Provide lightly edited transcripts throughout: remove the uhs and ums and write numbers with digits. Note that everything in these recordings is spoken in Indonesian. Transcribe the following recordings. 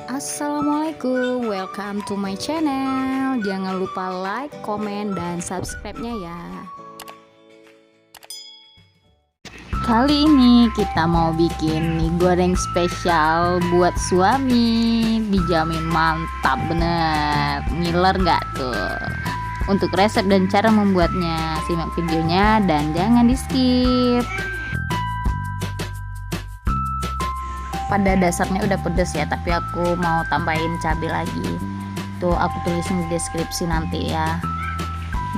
Assalamualaikum, welcome to my channel. Jangan lupa like, komen, dan subscribe-nya ya. Kali ini kita mau bikin mie goreng spesial buat suami. Dijamin mantap bener. Ngiler nggak tuh? Untuk resep dan cara membuatnya, simak videonya dan jangan di skip. Pada dasarnya udah pedes ya, tapi aku mau tambahin cabai lagi. Tuh aku tulisin di deskripsi nanti ya.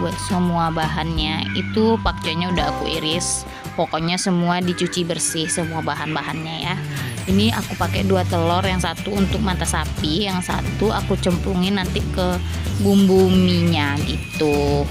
Buat semua bahannya itu pakcoynya udah aku iris. Pokoknya semua dicuci bersih semua bahan-bahannya ya. Ini aku pakai 2 telur, yang satu untuk mata sapi, yang satu aku cemplungin nanti ke bumbu mie-nya gitu.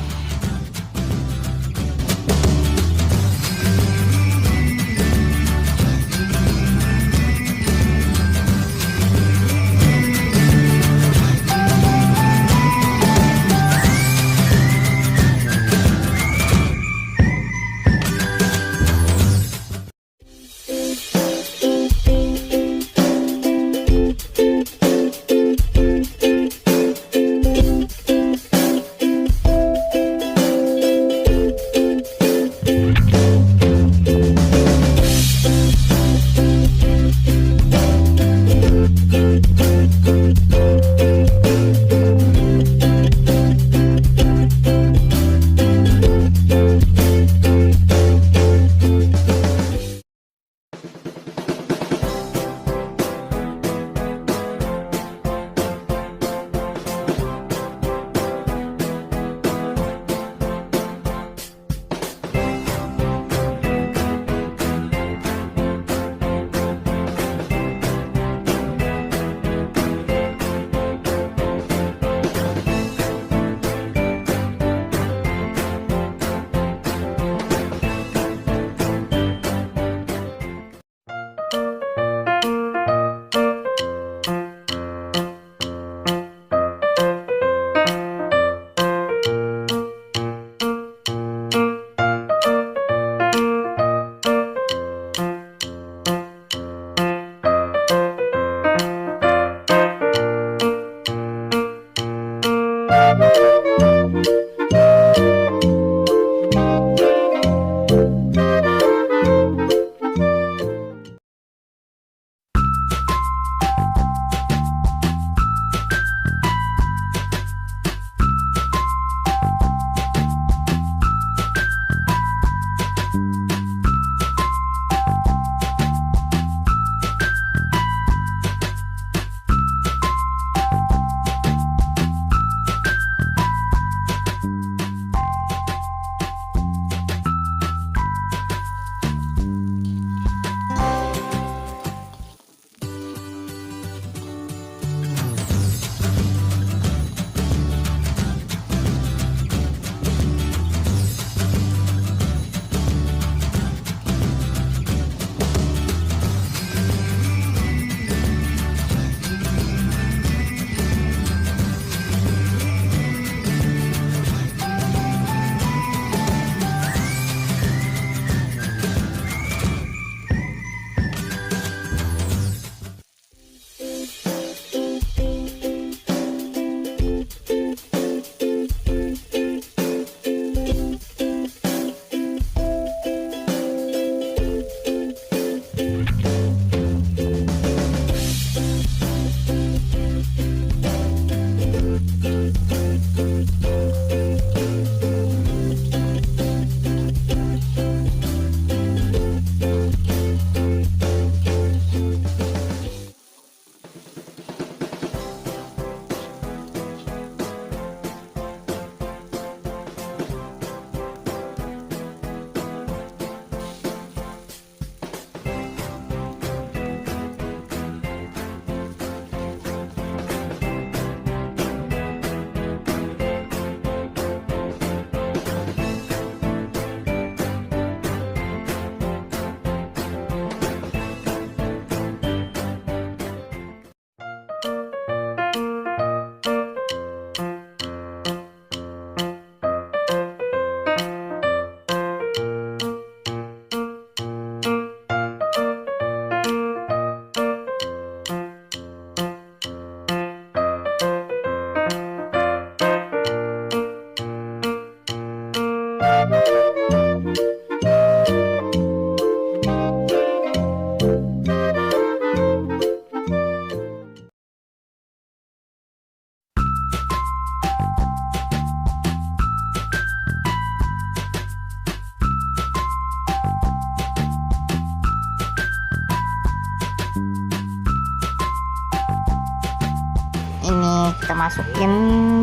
Ini kita masukin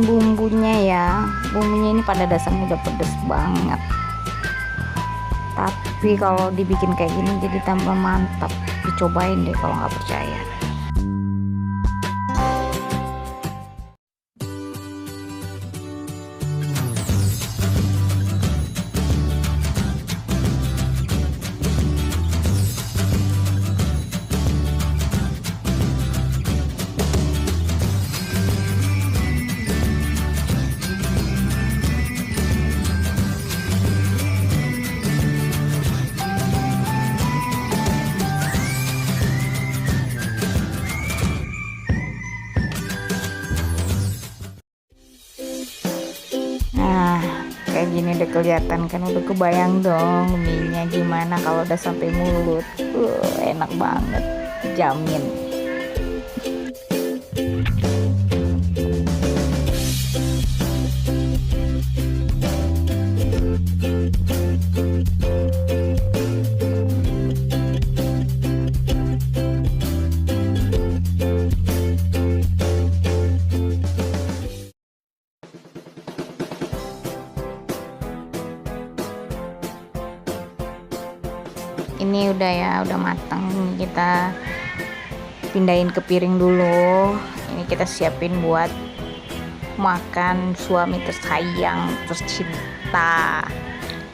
bumbunya ya. Bumbunya ini pada dasarnya udah pedes banget, tapi kalau dibikin kayak gini jadi tambah mantap. Dicobain deh kalau nggak percaya. Nah, kayak gini udah kelihatan kan, udah kebayang dong mie-nya gimana kalau udah sampai mulut. Enak banget, jamin. Ini udah ya, udah matang. Ini kita pindahin ke piring dulu. Ini kita siapin buat makan suami tersayang, tercinta.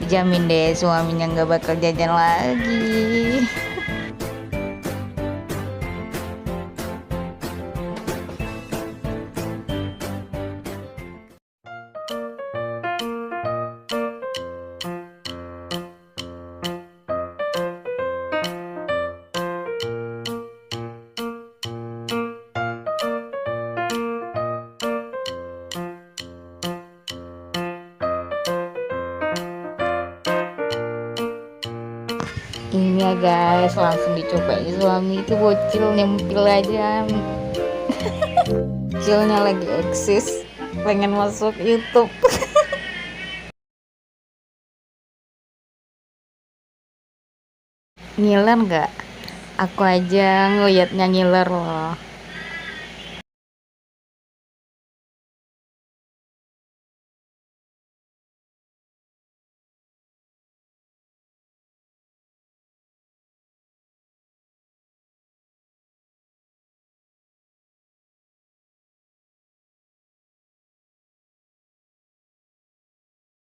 Dijamin deh suaminya nggak bakal jajan lagi. Ini ya guys, langsung dicobain. Suami itu bocil nyempil aja. Bocilnya lagi eksis, pengen masuk YouTube. Ngiler nggak? Aku aja ngeliatnya ngiler loh.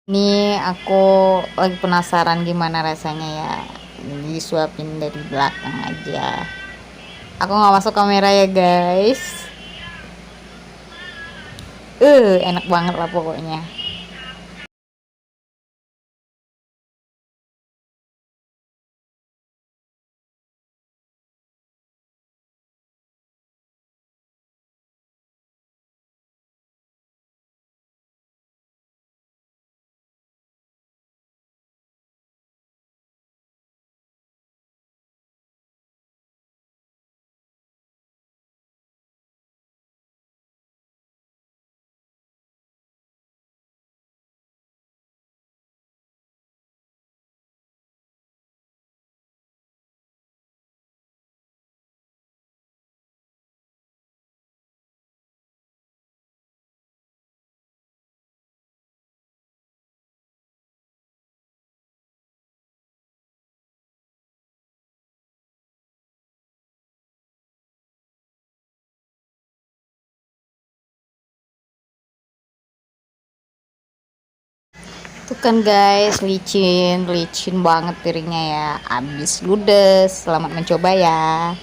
Nih aku lagi penasaran gimana rasanya ya. Disuapin dari belakang aja. Aku nggak masuk kamera ya guys. Enak banget lah pokoknya. Tuh kan guys, licin banget piringnya ya. Abis ludes. Selamat mencoba ya.